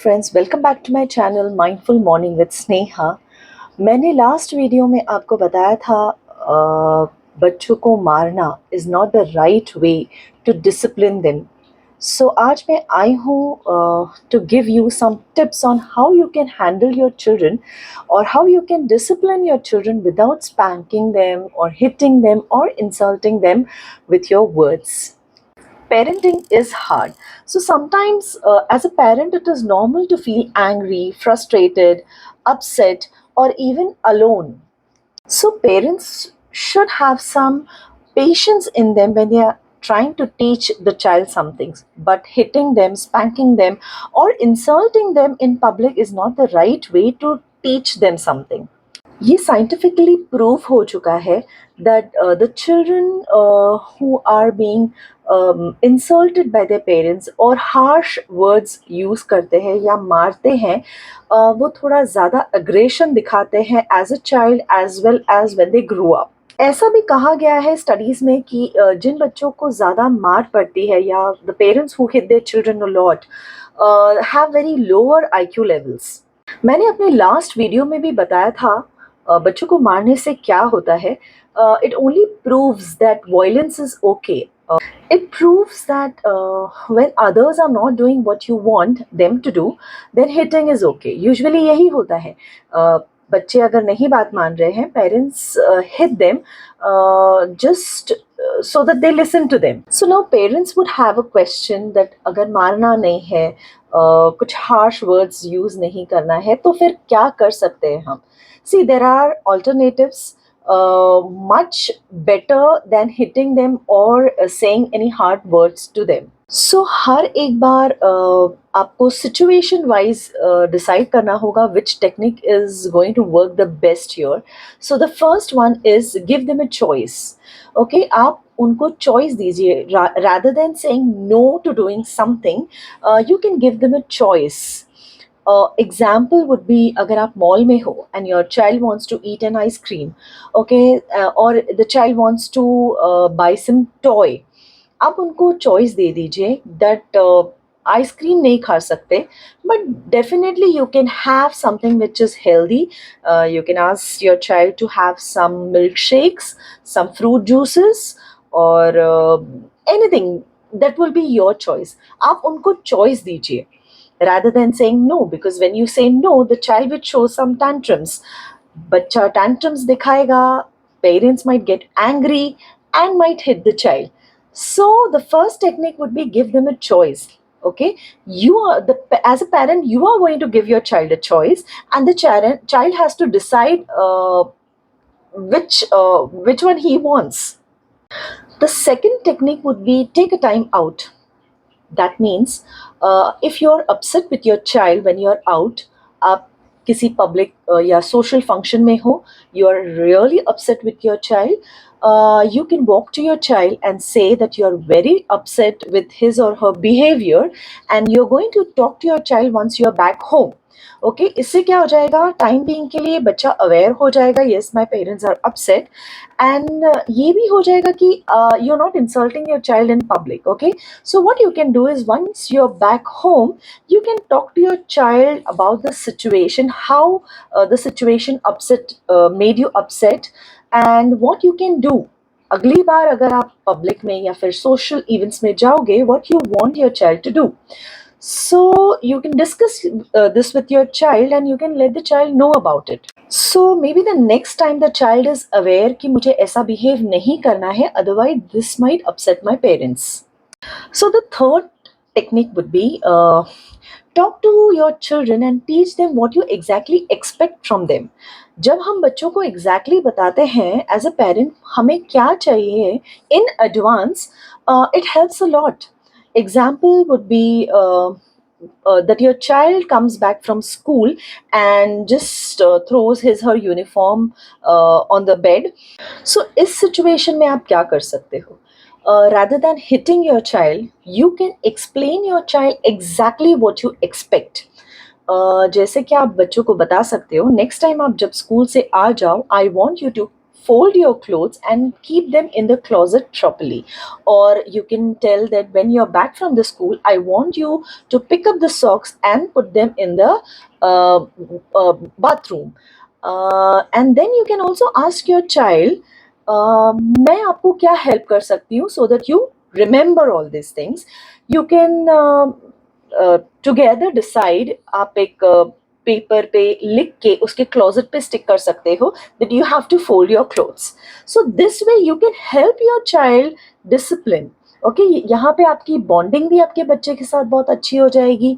Friends, welcome back to my channel mindful morning with Sneha. मैंने last video में आपको बताया था बच्चों को मारना is not the right way to discipline them. So आज मैं आई हूँ to give you some tips on how you can handle your children और how you can discipline your children without spanking them और हिटिंग देम और insulting them with your words. Parenting is hard. So sometimes, as a parent, it is normal to feel angry, frustrated, upset, or even alone. So parents should have some patience in them when they are trying to teach the child some things. But hitting them, spanking them, or insulting them in public is not the right way to teach them something. ये scientifically prove हो चुका है that the children who are being insulted by their parents और harsh words use करते हैं या मारते हैं, वो थोड़ा ज़्यादा अग्रेशन दिखाते हैं as a child as well as when they grow up. ऐसा भी कहा गया है स्टडीज़ में कि जिन बच्चों को ज़्यादा मार पड़ती है या the parents who hit their children a lot have very lower IQ levels. मैंने अपने लास्ट वीडियो में भी बताया था बच्चों को मारने से क्या होता है। It only proves that violence is okay. It proves that when others are not doing what you want them to do, then hitting is okay. Usually यही होता है। बच्चे अगर नहीं बात मान रहे हैं, parents hit them just so that they listen to them. So now parents would have a question that अगर मारना नहीं है, कुछ harsh words use नहीं करना है, तो फिर क्या कर सकते हैं हम? See, there are alternatives much better than hitting them or saying any hard words to them. So हर एक बार आपको situation wise decide करना होगा which technique is going to work the best here. So the first one is give them a choice. Okay, आप उनको choice दीजिए. Rather than saying no to doing something, you can give them a choice. Example would be अगर आप mall में हो and your child wants to eat an ice cream, okay, or the child wants to buy some toy. आप उनको choice दे दीजिए that ice cream नहीं खा सकते, but definitely you can have something which is healthy. You can ask your child to have some milkshakes, some fruit juices, or anything that will be your choice. आप उनको choice दीजिए rather than saying no, because when you say no, the child will show some tantrums. बच्चा tantrums दिखाएगा, parents might get angry and might hit the child. So the first technique would be give them a choice. Okay, you are as a parent, you are going to give your child a choice, and the child has to decide which one he wants. The second technique would be take a time out. That means if you're upset with your child when you're out, आप किसी public या social function में हो, you are really upset with your child, you can walk to your child and say that you're very upset with his or her behavior, and you're going to talk to your child once you're back home. Okay, इससे क्या हो जाएगा, time being के लिए बच्चा aware हो जाएगा, yes my parents are upset, and ये भी हो जाएगा कि you are not insulting your child in public. Okay, so what you can do is once you are back home, you can talk to your child about the situation, how the situation made you upset, and what you can do. अगली बार अगर आप public में या फिर social events में जाओगे, what you want your child to do. So you can discuss this with your child and you can let the child know about it. So maybe the next time the child is aware कि मुझे ऐसा behave नहीं करना है, otherwise this might upset my parents. So the third technique would be talk to your children and teach them what you exactly expect from them. जब हम बच्चों को exactly बताते हैं as a parent हमें क्या चाहिए in advance, it helps a lot. Example would be that your child comes back from school and just throws his her uniform on the bed. So इस situation में आप क्या कर सकते हो? Rather than hitting your child, you can explain your child exactly what you expect. जैसे कि आप बच्चों को बता सकते हो, नेक्स्ट टाइम आप जब स्कूल से आ जाओ, I want you to fold your clothes and keep them in the closet properly. Or you can tell that when you're back from the school, I want you to pick up the socks and put them in the uh, bathroom. And then you can also ask your child, मैं आपको क्या help कर सकती हूँ, so that you remember all these things. You can together decide, आप एक paper पे लिख के उसके क्लोजेट पे स्टिक कर सकते हो that you have to fold your clothes. So this way you can help your child discipline. Okay, यहाँ पे आपकी बॉन्डिंग भी आपके बच्चे के साथ बहुत अच्छी हो जाएगी.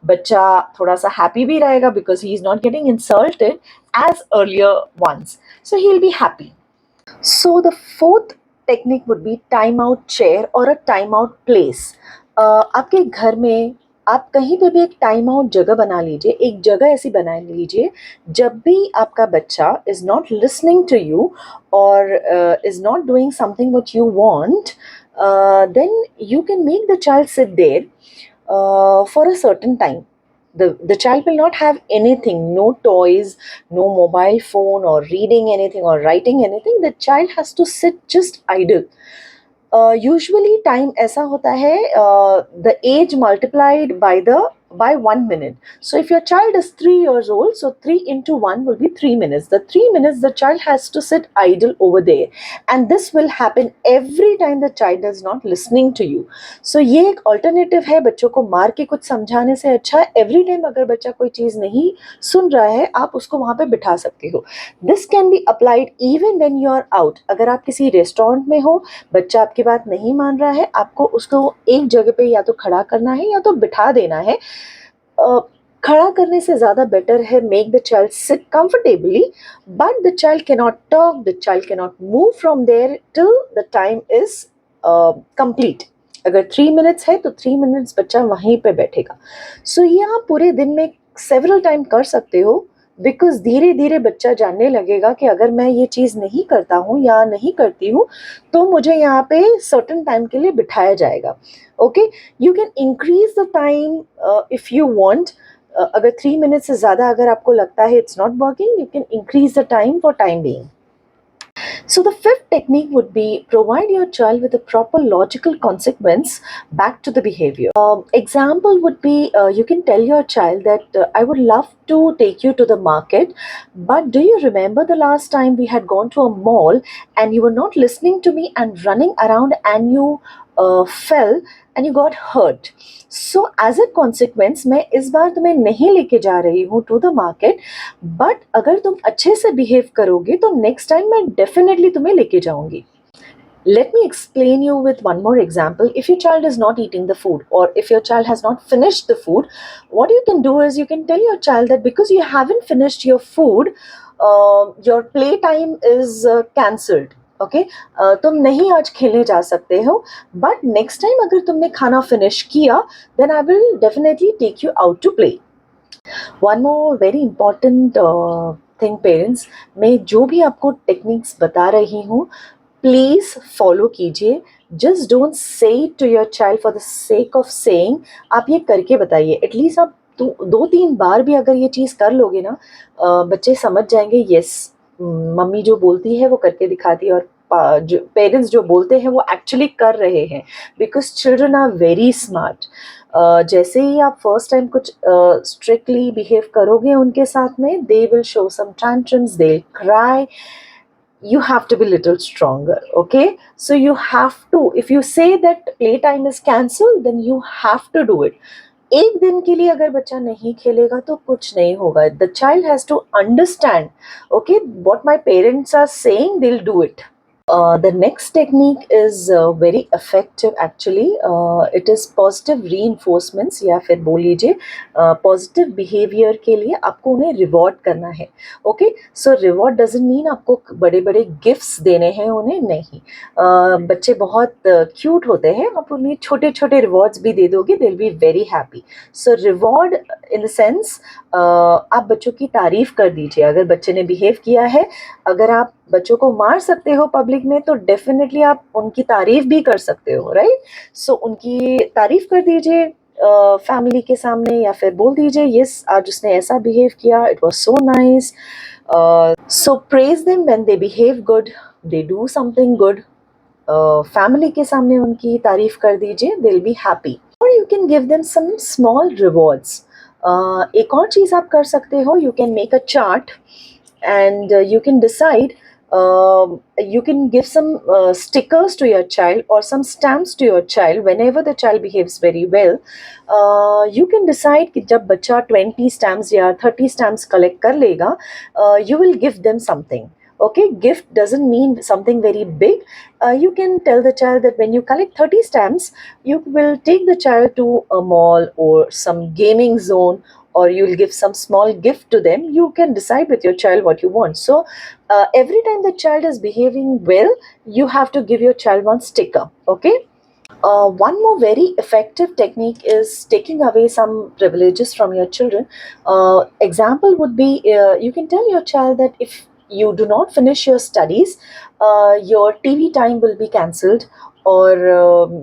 बच्चा थोड़ा सा हैप्पी भी रहेगा because he is not getting insulted as earlier once, so he will be happy. So the fourth technique would be time out chair or a time out place. आपके घर में आप कहीं पे भी एक टाइम आउट जगह बना लीजिए, एक जगह ऐसी बना लीजिए जब भी आपका बच्चा is not listening to you और is not doing something what you want, then you can make the child sit there for a certain time. The child will not have anything, no toys, no mobile phone or reading anything or writing anything. The child has to sit just idle. Usually time ऐसा होता है, the age multiplied by 1 minute. So if your child is 3 years old, so 3 into 1 will be 3 minutes. The 3 minutes the child has to sit idle over there, and this will happen every time the child is not listening to you. So ये एक alternative है. बच्चों को मार के कुछ समझाने से अच्छा है every time अगर बच्चा कोई चीज़ नहीं सुन रहा है, आप उसको वहाँ पे बिठा सकते हो. This can be applied even when you are out. अगर आप किसी रेस्टोरेंट में हो, बच्चा आपकी बात नहीं मान रहा है, आपको उसको एक जगह पे या तो खड़ा करना है या तो बिठा देना है. खड़ा करने से ज़्यादा बेटर है make the child sit comfortably, but the child can not talk, the child can not move from there till the time is complete. अगर 3 मिनट्स है तो 3 मिनट्स बच्चा वहीं पे बैठेगा. सो ये आप पूरे दिन में सेवरल टाइम कर सकते हो, बिकॉज धीरे धीरे बच्चा जानने लगेगा कि अगर मैं ये चीज़ नहीं करता हूँ या नहीं करती हूँ तो मुझे यहाँ पे सर्टन टाइम के लिए बिठाया जाएगा. Okay, you can increase the time if you want. अगर 3 मिनट से ज़्यादा अगर आपको लगता है it's not working, you can increase the time for time being. So the fifth technique would be provide your child with a proper logical consequence back to the behavior. Example would be you can tell your child that I would love to take you to the market, but do you remember the last time we had gone to a mall and you were not listening to me and running around and you fell and you got hurt. So as a consequence मैं इस बार तुम्हें नहीं लेके जा रही हूँ to the market, but अगर तुम अच्छे से बिहेव करोगे तो नेक्स्ट टाइम मैं डेफिनेटली तुम्हें लेके जाऊंगी. Let me explain you with one more example. If your child is not eating the food or if your child has not finished the food, what you can do is you can tell your child that because you haven't finished your food, your play time is cancelled. Okay, तुम नहीं आज खेलने जा सकते हो, but next time अगर तुमने खाना फिनिश किया then I will definitely take you out to play. One more very important thing parents, मैं जो भी आपको टेक्निक्स बता रही हूँ प्लीज़ फॉलो कीजिए. Just don't say to your child for the sake of saying. आप ये करके बताइए. एटलीस्ट आप 2-3 बार भी अगर ये चीज़ कर लोगे ना, बच्चे समझ जाएंगे यस मम्मी जो बोलती है वो करके दिखाती है, और जो पेरेंट्स जो बोलते हैं वो एक्चुअली कर रहे हैं, because children are very smart. जैसे ही आप फर्स्ट टाइम कुछ स्ट्रिक्टली बिहेव करोगे उनके साथ में, they will show some tantrums, they'll cry. You have to be little stronger. Okay, so you have to, if you say that playtime is cancelled, then you have to do it. एक दिन के लिए अगर बच्चा नहीं खेलेगा तो कुछ नहीं होगा. The child has to understand, okay, what my parents are saying, they will do it. The next technique is very effective actually. It is positive reinforcements, या फिर बोल लीजिए पॉजिटिव बिहेवियर के लिए आपको उन्हें रिवॉर्ड करना है. Okay, so reward doesn't mean आपको बड़े बड़े गिफ्ट्स देने हैं उन्हें, नहीं. बच्चे बहुत क्यूट होते हैं, आप उन्हें छोटे छोटे रिवॉर्ड्स भी दे दोगे, they will be very happy. So reward in the sense आप बच्चों की तारीफ कर दीजिए. अगर बच्चे ने बिहेव किया है, अगर आप बच्चों को मार सकते हो पब्लिक में तो डेफिनेटली आप उनकी तारीफ भी कर सकते हो, राइट. सो उनकी तारीफ कर दीजिए फैमिली के सामने, या फिर बोल दीजिए यस आज उसने ऐसा बिहेव किया, it was so nice. So praise them when they behave good, they do something good. Family के सामने उनकी तारीफ कर दीजिए, they'll be happy. Or you can give them some small rewards. एक और चीज़ आप कर सकते हो, you can make a chart and you can decide, you can give some stickers to your child or some stamps to your child whenever the child behaves very well. You can decide कि जब बच्चा 20 stamps या 30 stamps collect कर लेगा, you will give them something. Okay, gift doesn't mean something very big. You can tell the child that when you collect 30 stamps, you will take the child to a mall or some gaming zone, or you'll give some small gift to them. You can decide with your child what you want. So every time the child is behaving well, you have to give your child one sticker. Okay. One more very effective technique is taking away some privileges from your children. Example would be, you can tell your child that if you do not finish your studies, your TV time will be cancelled, or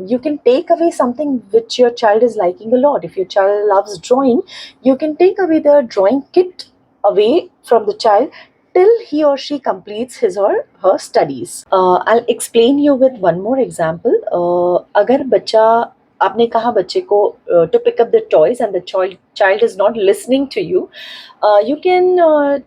you can take away something which your child is liking a lot. If your child loves drawing, you can take away the drawing kit away from the child till he or she completes his or her studies. I'll explain you with one more example. अगर बच्चा, आपने कहा बच्चे को to pick up the toys and the child is not listening to you, you can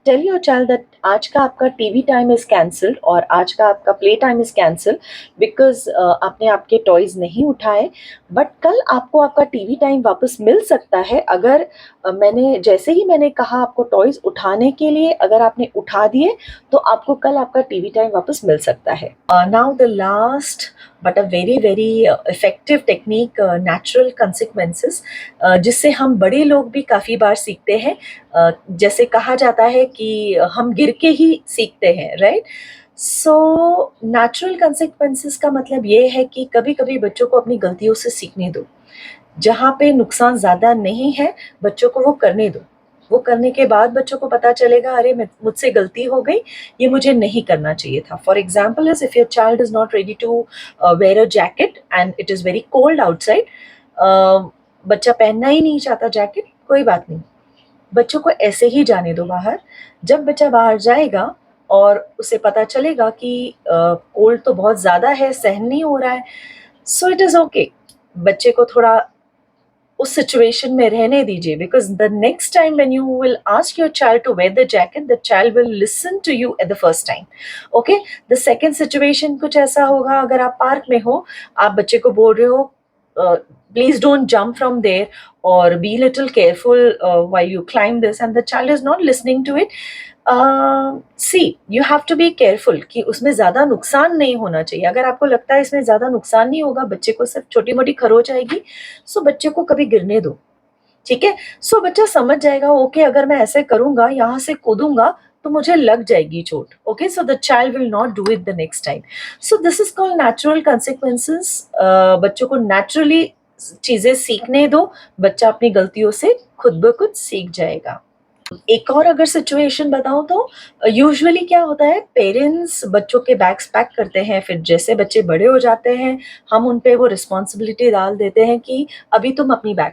tell your child that आज का आपका TV time is cancelled और आज का आपका play time is cancelled because आपने आपके टॉयज नहीं उठाए, बट कल आपको आपका टीवी टाइम वापस मिल सकता है अगर मैंने जैसे ही मैंने कहा आपको टॉयज उठाने के लिए, अगर आपने उठा दिए तो आपको कल आपका टीवी टाइम वापस मिल सकता है. Now the last but a very very effective technique, natural consequences, जिससे हम बड़े लोग भी काफ़ी बार सीखते हैं. जैसे कहा जाता है कि हम गिर के ही सीखते हैं, राइट? सो नेचुरल कंसिक्वेंसेस का मतलब ये है कि कभी कभी बच्चों को अपनी गलतियों से सीखने दो. जहाँ पे नुकसान ज़्यादा नहीं है, बच्चों को वो करने दो. वो करने के बाद बच्चों को पता चलेगा, अरे मुझसे गलती हो गई, ये मुझे नहीं करना चाहिए था. For example is if your child is not ready to wear a jacket and it is very cold outside, बच्चा पहनना ही नहीं चाहता जैकेट, कोई बात नहीं, बच्चों को ऐसे ही जाने दो बाहर. जब बच्चा बाहर जाएगा और उसे पता चलेगा कि कोल्ड तो बहुत ज़्यादा है, सहन नहीं हो रहा है, सो इट इज़ ओके. बच्चे को थोड़ा उस सिचुएशन में रहने दीजिए, because the next time when you will ask your child to wear the jacket, the child will listen to you at the first time. Okay, the second situation कुछ ऐसा होगा, अगर आप पार्क में हो, आप बच्चे को बोल रहे हो please don't jump from there or be little careful while you climb this, and the child is not listening to it. See, you have to be careful कि उसमें ज़्यादा नुकसान नहीं होना चाहिए. अगर आपको लगता है इसमें ज़्यादा नुकसान नहीं होगा, बच्चे को सिर्फ छोटी मोटी खरोच आएगी, सो बच्चे को कभी गिरने दो. ठीक है, सो बच्चा समझ जाएगा, ओके अगर मैं ऐसे करूंगा, यहाँ से कूदूंगा तो मुझे लग जाएगी चोट. Okay, so the child will not do it the next time. So this is called natural consequences. बच्चों को नेचुरली चीजें सीखने दो, बच्चा अपनी गलतियों से खुद ब खुद सीख जाएगा. एक और अगर सिचुएशन बताऊं तो यूजुअली क्या होता है, पेरेंट्स बच्चों के बैग्स पैक करते हैं, फिर जैसे बच्चे बड़े हो जाते हैं हम उन पे वो रिस्पॉन्सिबिलिटी डाल देते हैं कि अभी तुम अपनी बैग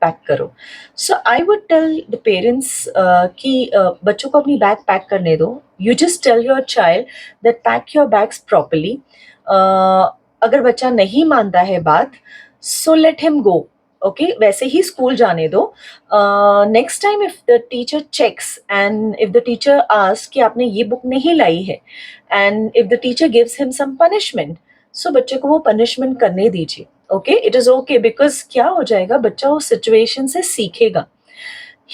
पैक करो. So I would tell the parents कि बच्चों को अपनी बैग पैक करने दो. You just tell your child that pack your bags properly. अगर बच्चा नहीं मानता है बात, so let him go. Okay, वैसे ही स्कूल जाने दो. Next time if the teacher checks and if the teacher ask कि आपने ये बुक नहीं लाई है, and if the teacher gives him some punishment, सो बच्चे को वो पनिशमेंट करने दीजिए. Okay, it is okay, because क्या हो जाएगा, बच्चा उस सिचुएशन से सीखेगा.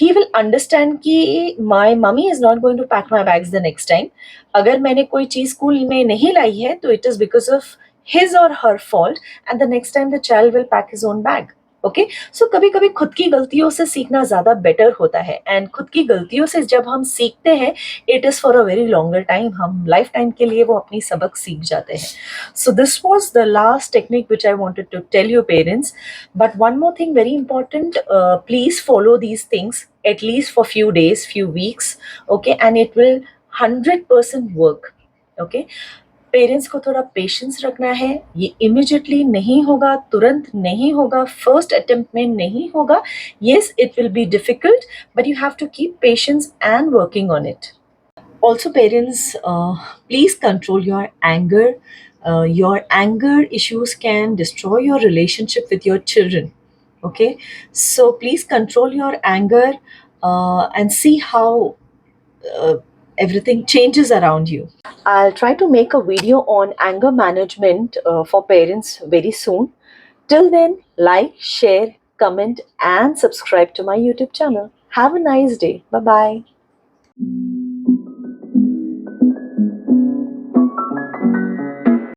He will understand कि my mummy is not going to pack my bags the next time. अगर मैंने कोई चीज़ स्कूल में नहीं लाई है तो it is because of his or her fault, and the next time the child will pack his own bag. Okay, so कभी कभी खुद की गलतियों से सीखना ज़्यादा बेटर होता है, एंड खुद की गलतियों से जब हम सीखते हैं, it is for a very longer time, हम लाइफ टाइम के लिए वो अपनी सबक सीख जाते हैं. So this was the last technique which I wanted to tell you parents. But one more thing very important, please follow these things at least for few days, few weeks, okay, and it will 100% work. Okay, parents को थोड़ा patience रखना है. ये immediately नहीं होगा, तुरंत नहीं होगा, फर्स्ट अटेम्प्ट में नहीं होगा. Yes, it will be difficult, but you have to keep patience and working on it. Also, parents, please control your anger issues can destroy your relationship with your children. Okay, so please control your anger, and see how uh, everything changes around you. I'll try to make a video on anger management for parents very soon. Till then, like, share, comment, and subscribe to my YouTube channel. Have a nice day. Bye bye.